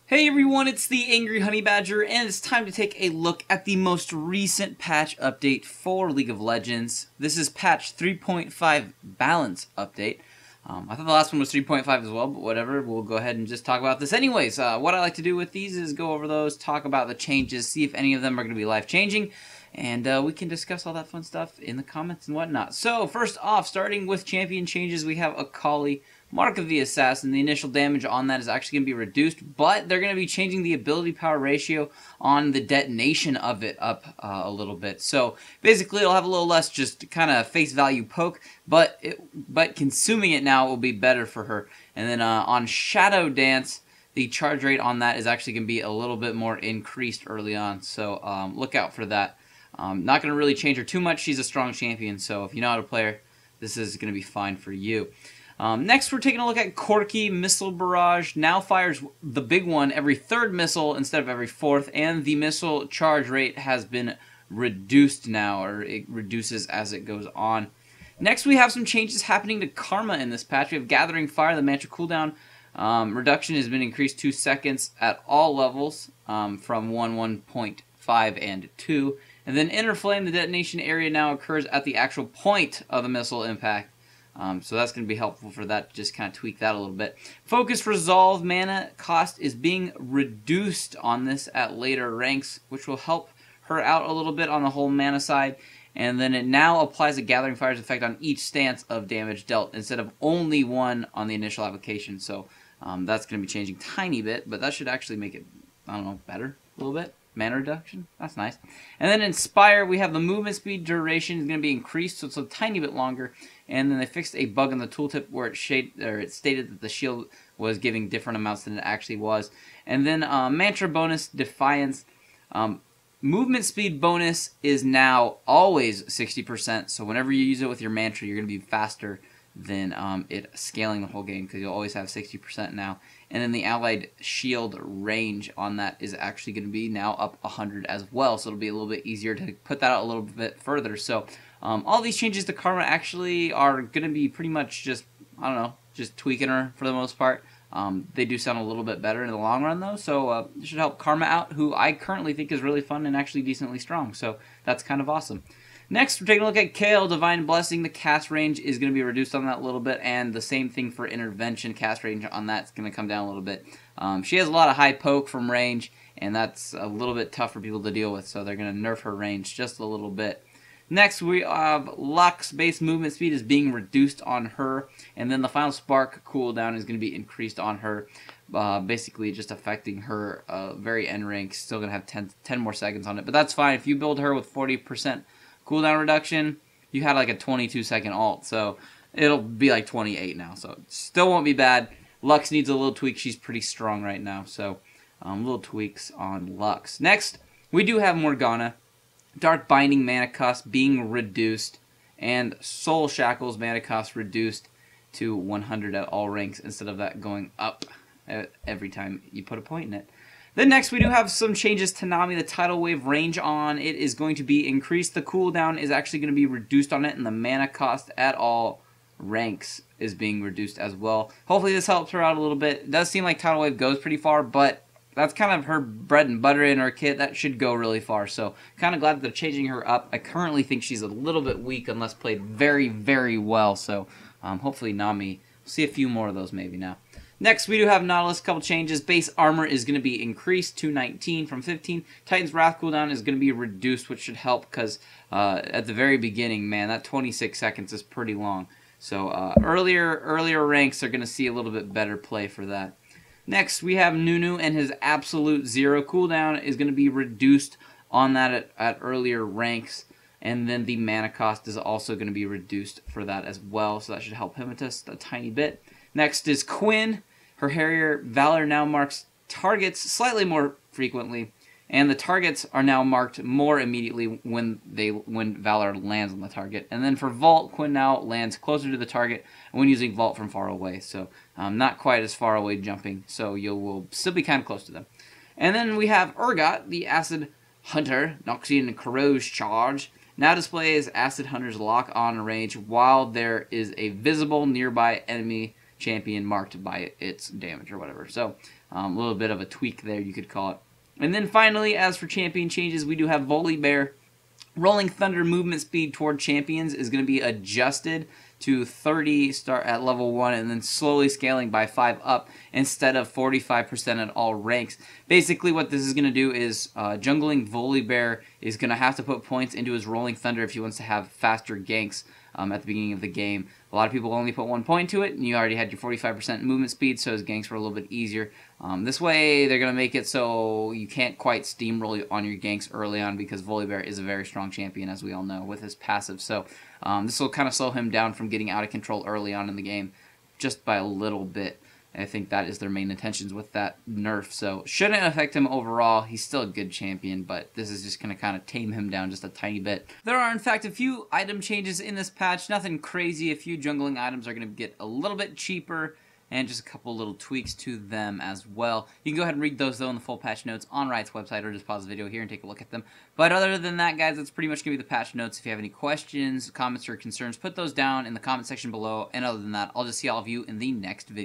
Hey everyone, it's the Angry Honey Badger, and it's time to take a look at the most recent patch update for League of Legends. This is patch 3.5 balance update. I thought the last one was 3.5 as well, but whatever, we'll go ahead and just talk about this anyways. What I like to do with these is go over those, talk about the changes, see if any of them are going to be life-changing, and we can discuss all that fun stuff in the comments and whatnot. So, first off, starting with champion changes, we have Akali, Mark of the Assassin. The initial damage on that is actually going to be reduced, but they're going to be changing the ability power ratio on the detonation of it up a little bit. So basically it'll have a little less just kind of face value poke, but consuming it now will be better for her. And then on Shadow Dance, the charge rate on that is actually going to be a little bit more increased early on, so look out for that. Not going to really change her too much. She's a strong champion, so if you know how to play her, this is going to be fine for you. Next, we're taking a look at Corki. Missile Barrage now fires the big one every third missile instead of every fourth, and the missile charge rate has been reduced now, or it reduces as it goes on. Next, we have some changes happening to Karma in this patch. We have Gathering Fire. The mantra cooldown reduction has been increased 2 seconds at all levels from 1.5, and 2. And then Inner Flame, the detonation area now occurs at the actual point of the missile impact. So that's going to be helpful for that, just kind of tweak that a little bit. Focus Resolve mana cost is being reduced on this at later ranks, which will help her out a little bit on the whole mana side. And then it now applies a Gathering Fire's effect on each stance of damage dealt, instead of only one on the initial application. So that's going to be changing a tiny bit, but that should actually make it, I don't know, better a little bit. Mana reduction, that's nice. And then Inspire, we have the movement speed duration is going to be increased, so it's a tiny bit longer. And then they fixed a bug in the tooltip where it stated that the shield was giving different amounts than it actually was. And then Mantra bonus, Defiance. Movement speed bonus is now always 60%, so whenever you use it with your mantra, you're going to be faster than it scaling the whole game, because you'll always have 60% now. And then the allied shield range on that is actually going to be now up 100 as well, so it'll be a little bit easier to put that out a little bit further. So all these changes to Karma actually are going to be pretty much just, I don't know, just tweaking her for the most part. They do sound a little bit better in the long run, though, so it should help Karma out, who I currently think is really fun and actually decently strong, so that's kind of awesome. Next, we're taking a look at Kale, Divine Blessing. The cast range is going to be reduced on that a little bit, and the same thing for Intervention. Cast range on that's going to come down a little bit. She has a lot of high poke from range, and that's a little bit tough for people to deal with, so they're going to nerf her range just a little bit. Next, we have Lux. Base movement speed is being reduced on her, and then the Final Spark cooldown is going to be increased on her, basically just affecting her very end rank. Still going to have 10 more seconds on it, but that's fine. If you build her with 40% cooldown reduction, you had like a 22-second ult, so it'll be like 28 now, so it still won't be bad. Lux needs a little tweak. She's pretty strong right now, so little tweaks on Lux. Next, we do have Morgana. Dark Binding mana cost being reduced, and Soul Shackles mana cost reduced to 100 at all ranks, instead of that going up every time you put a point in it. Then next, we do have some changes to Nami. The Tidal Wave range on it is going to be increased. The cooldown is actually going to be reduced on it, and the mana cost at all ranks is being reduced as well. Hopefully this helps her out a little bit. It does seem like Tidal Wave goes pretty far, but that's kind of her bread and butter in her kit. That should go really far, so kind of glad that they're changing her up. I currently think she's a little bit weak unless played very, very well, so hopefully Nami, we'll see a few more of those maybe now. Next, we do have Nautilus. A couple changes. Base armor is going to be increased to 19 from 15. Titan's Wrath cooldown is going to be reduced, which should help, because at the very beginning, man, that 26 seconds is pretty long. So earlier ranks are going to see a little bit better play for that. Next, we have Nunu, and his absolute 0 cooldown is going to be reduced on that at earlier ranks. And then the mana cost is also going to be reduced for that as well, so that should help him just a tiny bit. Next is Quinn. Her Harrier Valor now marks targets slightly more frequently, and the targets are now marked more immediately when Valor lands on the target. And then for Vault, Quinn now lands closer to the target when using Vault from far away, so not quite as far away jumping, so you will still be kind of close to them. And then we have Urgot, the Acid Hunter, Noxian Corrosion Charge. Now displays Acid Hunter's lock-on range while there is a visible nearby enemy champion marked by its damage or whatever. So A little bit of a tweak there, you could call it. And then finally, as for champion changes, we do have Volibear. Rolling Thunder movement speed toward champions is going to be adjusted to 30 start at level 1 and then slowly scaling by 5 up instead of 45% at all ranks. Basically what this is going to do is jungling Volibear is going to have to put points into his Rolling Thunder if he wants to have faster ganks at the beginning of the game. A lot of people only put 1 point to it, and you already had your 45% movement speed, so his ganks were a little bit easier. This way, they're going to make it so you can't quite steamroll on your ganks early on because Volibear is a very strong champion, as we all know, with his passive. So this will kind of slow him down from getting out of control early on in the game, just by a little bit. I think that is their main intentions with that nerf. So shouldn't affect him overall. He's still a good champion, but this is just going to kind of tame him down just a tiny bit. There are, in fact, a few item changes in this patch. Nothing crazy. A few jungling items are going to get a little bit cheaper, and just a couple little tweaks to them as well. You can go ahead and read those, though, in the full patch notes on Riot's website, or just pause the video here and take a look at them. But other than that, guys, that's pretty much going to be the patch notes. If you have any questions, comments, or concerns, put those down in the comment section below. And other than that, I'll just see all of you in the next video.